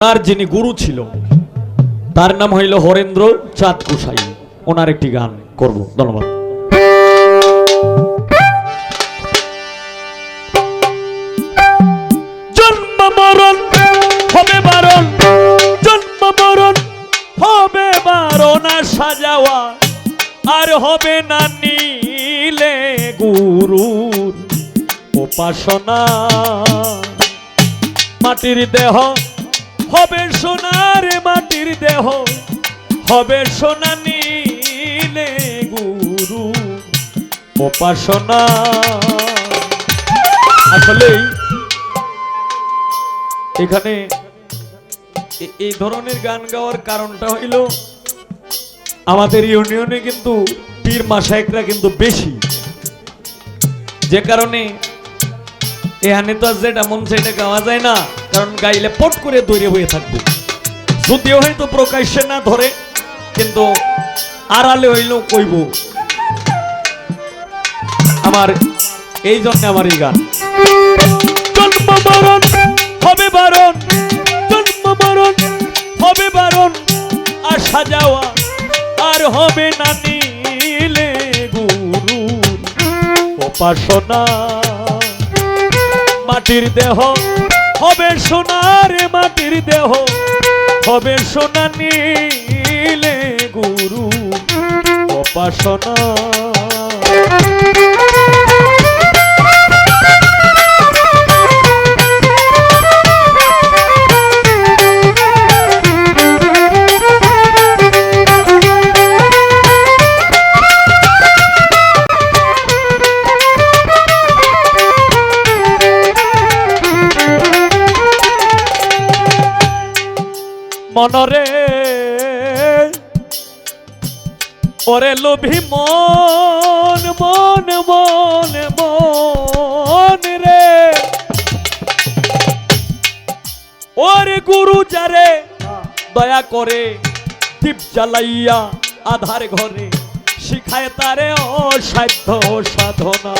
তার যিনি গুরু ছিল তার নাম হইল হরেন্দ্র চাঁদ গোসাই। ওনার একটি গান করব। ধন্যবাদ। জন্ম মরণ হবে বারণ, জন্ম মরণ হবে বারণ, সাজাওয়া আর হবে না নীলে গুরুর উপাসনা। মাটির দেহ হবে সোনার, মাটির দেহ হবে সোনা, নীলে গুরু উপাসনা। আসলে এখানে এই ধরনের গান গাওয়ার কারণটা হইল আমাদের ইউনিয়নে কিন্তু পীর মাশায়েখরা কিন্তু বেশি, যে কারণে এখানে তো যেটা মন সেটা গাওয়া যায় না, কারণ গাইলে পট করে দৌড়ে হয়ে থাকবে। যদিও হয়তো প্রকাশ্যে না ধরে, কিন্তু আড়ালে হইলেও কইব। আমার এই জন্য আমার এই গান। জন্ম মরণ হবে বারণ, জন্ম মরণ হবে বারণ, আসা যাওয়া আর হবে না নীলে গুরু উপাসনা। মাটির দেহ হবে সোনার, মাটির দেহ হবে সোনা, নীলে গুরু উপাসনা। মনরে ওরে লোভী মন, মন মন মন রে, ওরে গুরু যারে দয়া করে দীপ জ্বালাইয়া আধার ঘরে শিখায় তারে অসাধ্য সাধনা।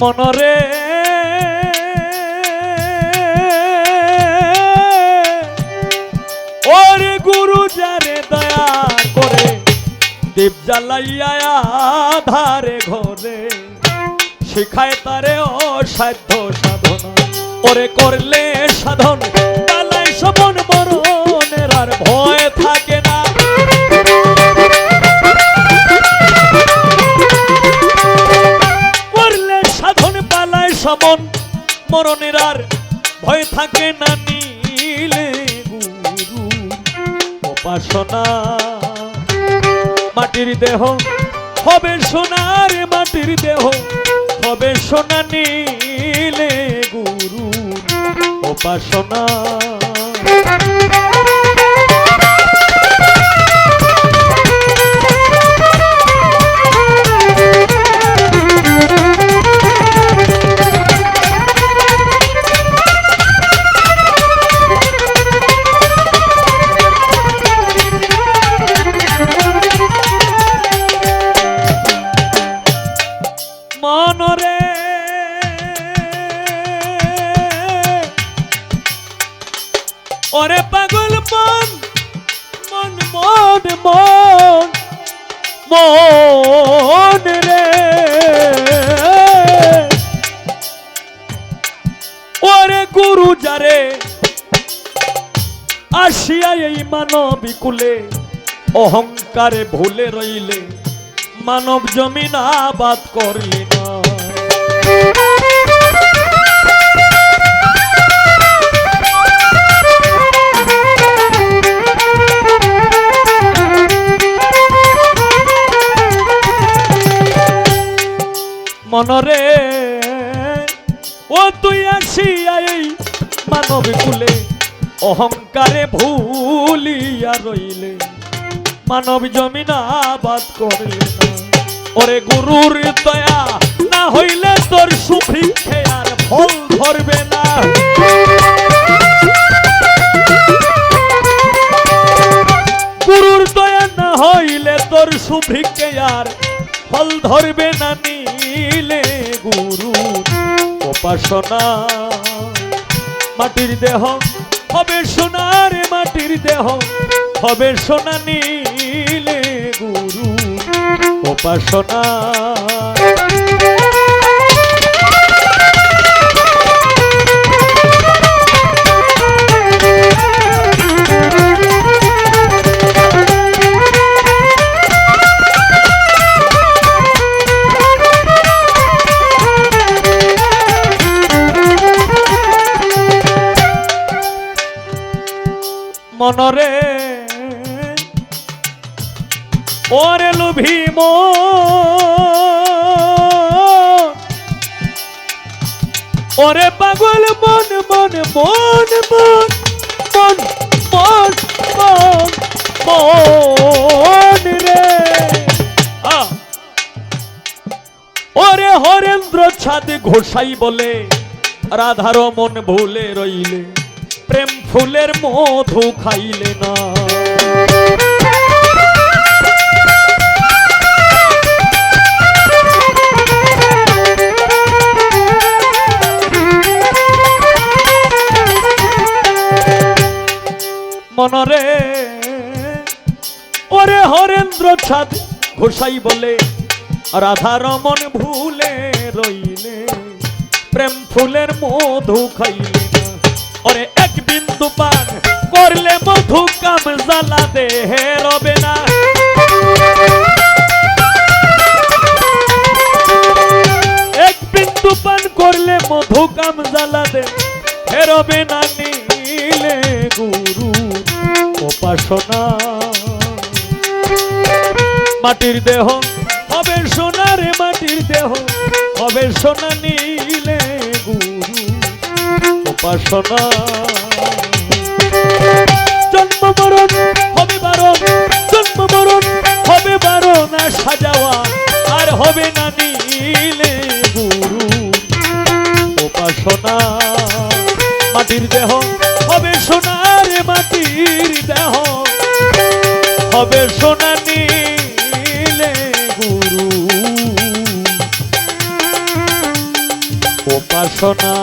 মনরে ওরে গুরু যারে দয়া করে দীপ জ্বালাইয়া আধারে ঘরে শিখায় তারে অসাধ্য সাধনা। ওরে করলে সাধন কালাই শবন, মরণের আর ভয় থাকে না। সমন মরণের আর ভয় থাকে না, নীলে গুরু উপাসনা। মাটির দেহ হবে সোনার, মাটির দেহ হবে সোনা, নীলে গুরু উপাসনা। মনরে ওরে পাগল মন, মন মন মন মন রে, ওরে গুরু যারে আসিয়া এই মানবী কুলে অহংকারে ভুলে রইলে মানব জমিন আবাদ করলি না। মনরে ও তুই আসিয়া এই মানব কুলে অহংকারে ভুলিয়া রইলে মানব জমিন আবাদ করলি না। ওরে গুরুর দয়া না হইলে তোর সুফি খেয়ার ফল ধরবে না। তোর সুবৃক্ষে আর ফল ধরবে না নিলে গুরু উপাসনা। মাটির দেহ হবে সোনার, মাটির দেহ হবে সোনা নিলে গুরু উপাসনা। মনরে ওরে লোভী ওরে পাগল মন মন মন মন মন মন মন মন রে ওরে হরেন্দ্র ছাদ ঘোষাই বলে রাধার মন ভুলে রইলে প্রেম ফুলের মধু খাইলে না। মনরে ওরে হরেন্দ্র ছাদ ঘোষাই বলে রাধার মন ভুলে রইলে প্রেম ফুলের মধু খাইলে না। ওরে এক বিন্দু পান করলে মধু কাম জ্বালা দেহে রবে না। এক বিন্দু পান করলে মধু কাম জ্বালা দেহে রবে না নিলে গুরু উপাসনা। মাটির দেহ হবে সোনার, মাটির দেহ হবে সোনা নিলে গুরু উপাসনা। জন্ম মরণ হবে বারণ, জন্ম মরণ হবে বারণ, সাজাওয়া আর হবে না নিলে গুরু উপাসনা। মাটির দেহ হবে সোনার, মাটির দেহ হবে সোনা নিলে গুরু উপাসনা।